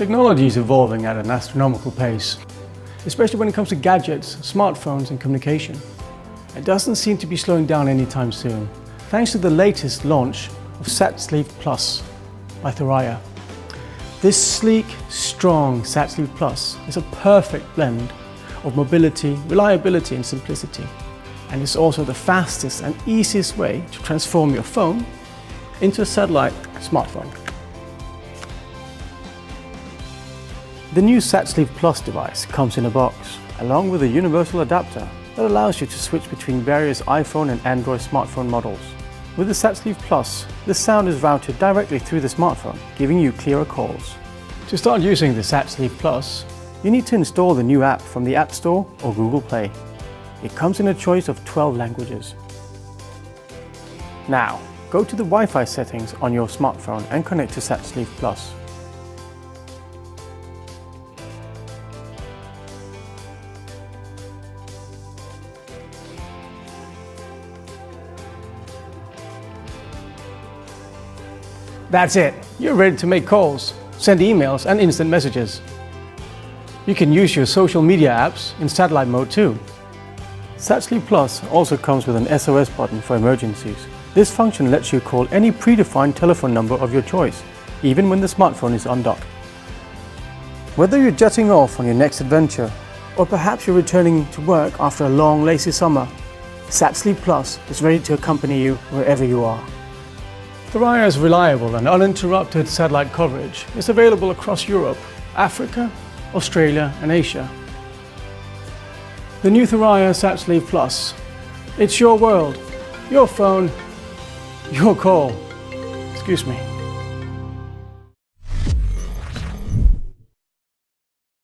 Technology is evolving at an astronomical pace, especially when it comes to gadgets, smartphones and communication. It doesn't seem to be slowing down anytime soon, thanks to the latest launch of SatSleeve Plus by Thuraya. This sleek, strong SatSleeve Plus is a perfect blend of mobility, reliability and simplicity. And it's also the fastest and easiest way to transform your phone into a satellite smartphone. The new SatSleeve Plus device comes in a box, along with a universal adapter that allows you to switch between various iPhone and Android smartphone models. With the SatSleeve Plus, the sound is routed directly through the smartphone, giving you clearer calls. To start using the SatSleeve Plus, you need to install the new app from the App Store or Google Play. It comes in a choice of 12 languages. Now, go to the Wi-Fi settings on your smartphone and connect to SatSleeve Plus. That's it! You're ready to make calls, send emails and instant messages. You can use your social media apps in satellite mode too. SatSleeve Plus also comes with an SOS button for emergencies. This function lets you call any predefined telephone number of your choice, even when the smartphone is undocked. Whether you're jetting off on your next adventure, or perhaps you're returning to work after a long, lazy summer, SatSleeve Plus is ready to accompany you wherever you are. Thuraya's reliable and uninterrupted satellite coverage is available across Europe, Africa, Australia and Asia. The new Thuraya SatSleeve Plus. It's your world, your phone, your call. Excuse me.